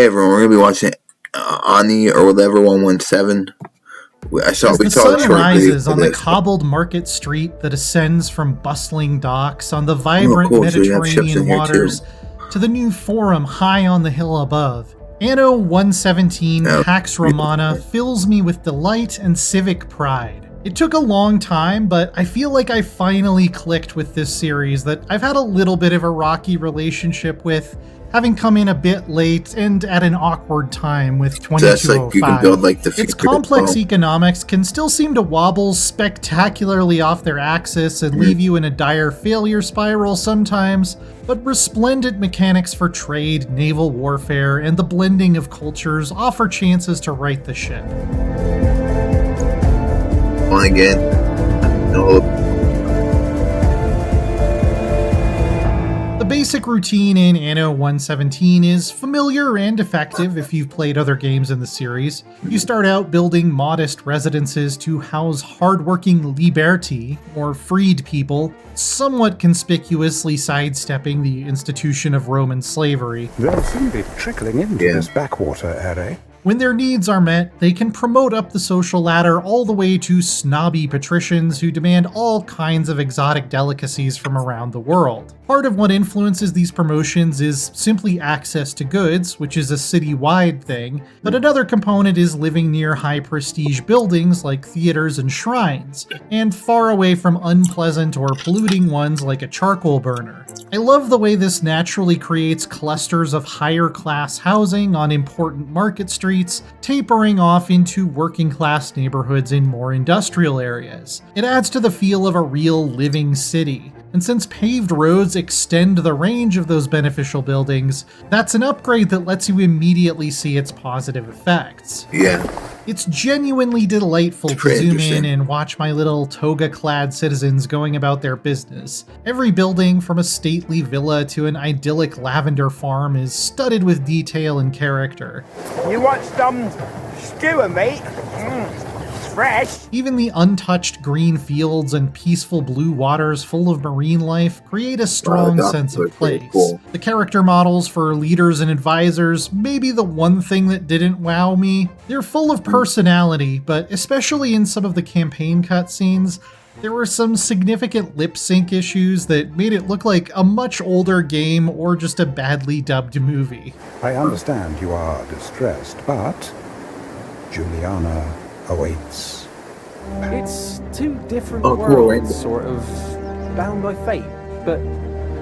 Hey everyone, we're gonna be watching Ani or whatever 117. The sun rises on the cobbled market street that ascends from bustling docks on the vibrant Mediterranean waters to the new forum high on the hill above. Anno 117 Pax Romana fills me with delight and civic pride. It took a long time, but I feel like I finally clicked with this series that I've had a little bit of a rocky relationship with, having come in a bit late and at an awkward time with 2205. You can build, like, the its complex economics can still seem to wobble spectacularly off their axis and leave you in a dire failure spiral sometimes, but resplendent mechanics for trade, naval warfare, and the blending of cultures offer chances to right the ship. Again, no. The basic routine in Anno 117 is familiar and effective if you've played other games in the series. You start out building modest residences to house hardworking liberti, or freed people, somewhat conspicuously sidestepping the institution of Roman slavery. They'll soon be trickling into this backwater area. When their needs are met, they can promote up the social ladder all the way to snobby patricians who demand all kinds of exotic delicacies from around the world. Part of what influences these promotions is simply access to goods, which is a city-wide thing, but another component is living near high-prestige buildings like theaters and shrines, and far away from unpleasant or polluting ones like a charcoal burner. I love the way this naturally creates clusters of higher-class housing on important market streets, tapering off into working-class neighborhoods in more industrial areas. It adds to the feel of a real living city. And since paved roads extend the range of those beneficial buildings, that's an upgrade that lets you immediately see its positive effects. Yeah. It's genuinely delightful to zoom in and watch my little toga-clad citizens going about their business. Every building, from a stately villa to an idyllic lavender farm, is studded with detail and character. You want some skewer, mate? Fresh. Even the untouched green fields and peaceful blue waters full of marine life create a strong sense of place. Cool. The character models for leaders and advisors may be the one thing that didn't wow me. They're full of personality, but especially in some of the campaign cutscenes, there were some significant lip sync issues that made it look like a much older game or just a badly dubbed movie. I understand you are distressed, but Juliana awaits. It's two different worlds, sort of bound by fate, but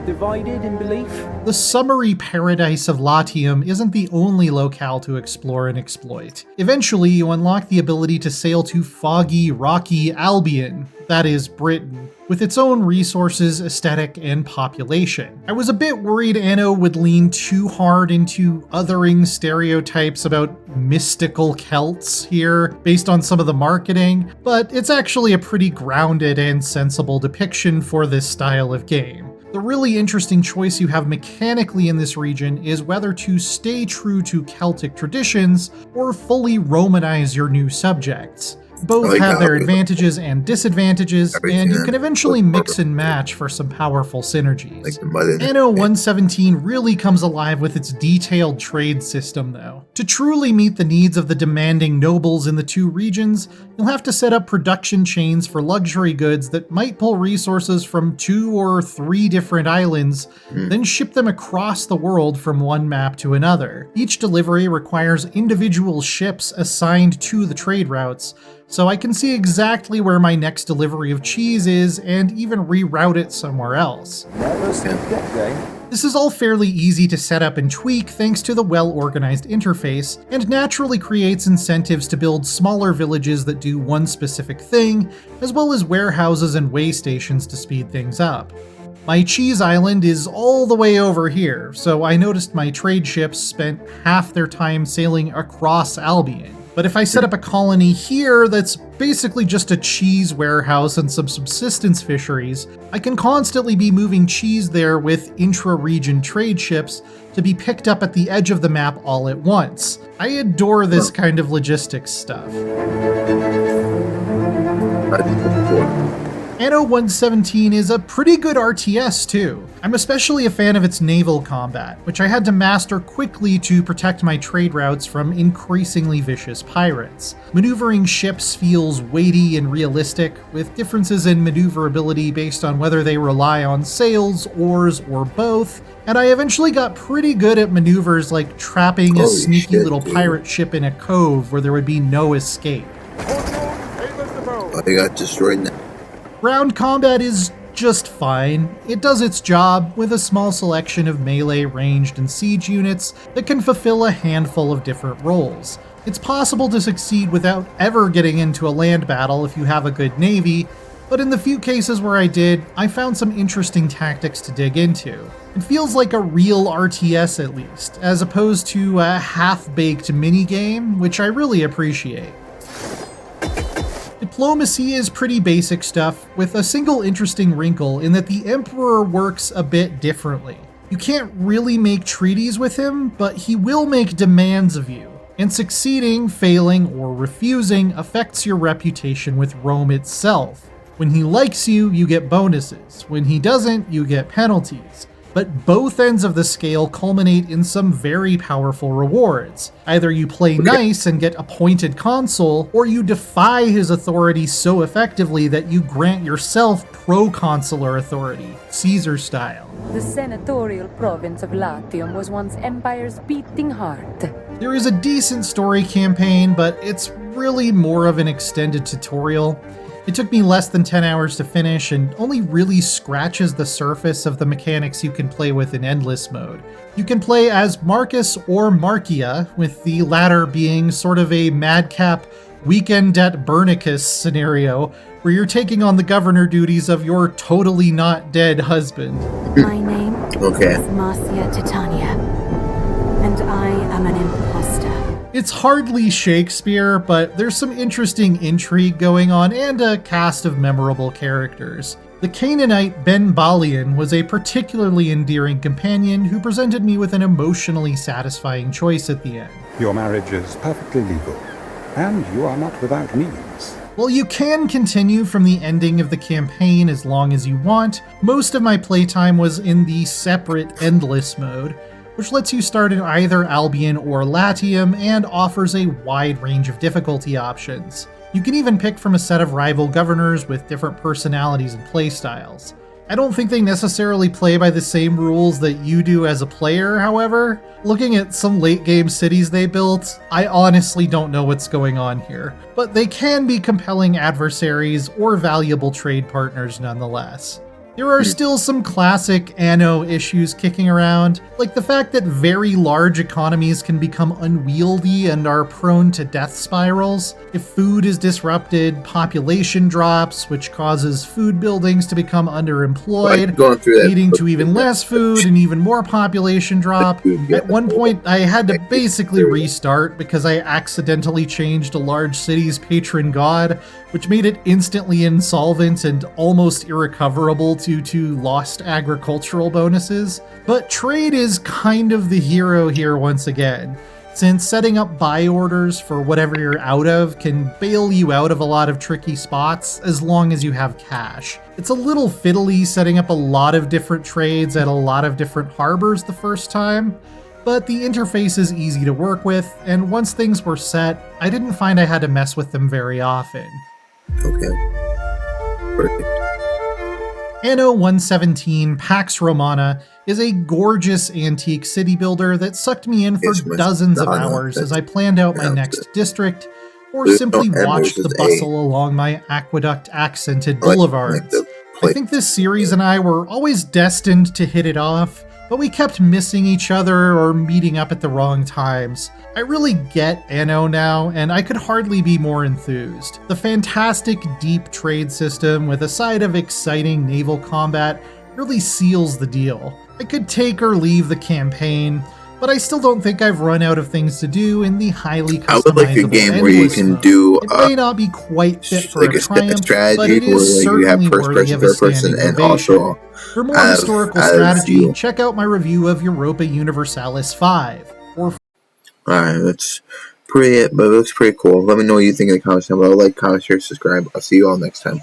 divided in belief. The summery paradise of Latium isn't the only locale to explore and exploit. Eventually, you unlock the ability to sail to foggy, rocky Albion, that is, Britain, with its own resources, aesthetic, and population. I was a bit worried Anno would lean too hard into othering stereotypes about mystical Celts here, based on some of the marketing, but it's actually a pretty grounded and sensible depiction for this style of game. The really interesting choice you have mechanically in this region is whether to stay true to Celtic traditions or fully Romanize your new subjects. Both have their advantages and disadvantages, and you can eventually mix and match for some powerful synergies. Anno 117 really comes alive with its detailed trade system, though. To truly meet the needs of the demanding nobles in the two regions, you'll have to set up production chains for luxury goods that might pull resources from 2 or 3 different islands, then ship them across the world from one map to another. Each delivery requires individual ships assigned to the trade routes, so I can see exactly where my next delivery of cheese is and even reroute it somewhere else. This is all fairly easy to set up and tweak thanks to the well-organized interface, and naturally creates incentives to build smaller villages that do one specific thing, as well as warehouses and way stations to speed things up. My cheese island is all the way over here, so I noticed my trade ships spent half their time sailing across Albion. But if I set up a colony here that's basically just a cheese warehouse and some subsistence fisheries, I can constantly be moving cheese there with intra-region trade ships to be picked up at the edge of the map all at once. I adore this kind of logistics stuff. Anno 117 is a pretty good RTS too. I'm especially a fan of its naval combat, which I had to master quickly to protect my trade routes from increasingly vicious pirates. Maneuvering ships feels weighty and realistic, with differences in maneuverability based on whether they rely on sails, oars, or both, and I eventually got pretty good at maneuvers like trapping a sneaky little pirate ship in a cove where there would be no escape. Oh, they got destroyed now. Ground combat is just fine. It does its job with a small selection of melee, ranged, and siege units that can fulfill a handful of different roles. It's possible to succeed without ever getting into a land battle if you have a good navy, but in the few cases where I did, I found some interesting tactics to dig into. It feels like a real RTS at least, as opposed to a half-baked minigame, which I really appreciate. Diplomacy is pretty basic stuff, with a single interesting wrinkle in that the Emperor works a bit differently. You can't really make treaties with him, but he will make demands of you, and succeeding, failing, or refusing affects your reputation with Rome itself. When he likes you, you get bonuses. When he doesn't, you get penalties. But both ends of the scale culminate in some very powerful rewards. Either you play nice and get appointed consul, or you defy his authority so effectively that you grant yourself proconsular authority, Caesar style. The senatorial province of Latium was once Empire's beating heart. There is a decent story campaign, but it's really more of an extended tutorial. It took me less than 10 hours to finish and only really scratches the surface of the mechanics you can play with in endless mode. You can play as Marcus or Marcia, with the latter being sort of a madcap weekend at Bernicus scenario, where you're taking on the governor duties of your totally not dead husband. My name is Marcia Titania, and I am an imposter. It's hardly Shakespeare, but there's some interesting intrigue going on and a cast of memorable characters. The Canaanite Ben Balian was a particularly endearing companion who presented me with an emotionally satisfying choice at the end. Your marriage is perfectly legal, and you are not without means. While you can continue from the ending of the campaign as long as you want, most of my playtime was in the separate endless mode, which lets you start in either Albion or Latium and offers a wide range of difficulty options. You can even pick from a set of rival governors with different personalities and playstyles. I don't think they necessarily play by the same rules that you do as a player, however. Looking at some late game cities they built, I honestly don't know what's going on here, but they can be compelling adversaries or valuable trade partners nonetheless. There are still some classic Anno issues kicking around, like the fact that very large economies can become unwieldy and are prone to death spirals. If food is disrupted, population drops, which causes food buildings to become underemployed, leading to even less food and even more population drop. At one point, I had to basically restart because I accidentally changed a large city's patron god, which made it instantly insolvent and almost irrecoverable due to lost agricultural bonuses. But trade is kind of the hero here once again, since setting up buy orders for whatever you're out of can bail you out of a lot of tricky spots as long as you have cash. It's a little fiddly setting up a lot of different trades at a lot of different harbors the first time, but the interface is easy to work with, and once things were set, I didn't find I had to mess with them very often. Okay. Perfect. Anno 117 Pax Romana is a gorgeous antique city builder that sucked me in for dozens of hours as I planned out my next district, or simply watched the bustle along my aqueduct-accented boulevards. I think this series and I were always destined to hit it off, but we kept missing each other or meeting up at the wrong times. I really get Anno now, and I could hardly be more enthused. The fantastic deep trade system with a side of exciting naval combat really seals the deal. I could take or leave the campaign, but I still don't think I've run out of things to do in the highly customizable. I would like a game where you can do it may not be quite fit for like a triumph, strategy but it is where you have certainly first worthy person, of a third person, standing and ovation. also For more historical as strategy, you. check out my review of Europa Universalis 5. Alright, that's pretty it, but it looks pretty cool. Let me know what you think in the comments down below. Like, comment, share, subscribe. I'll see you all next time.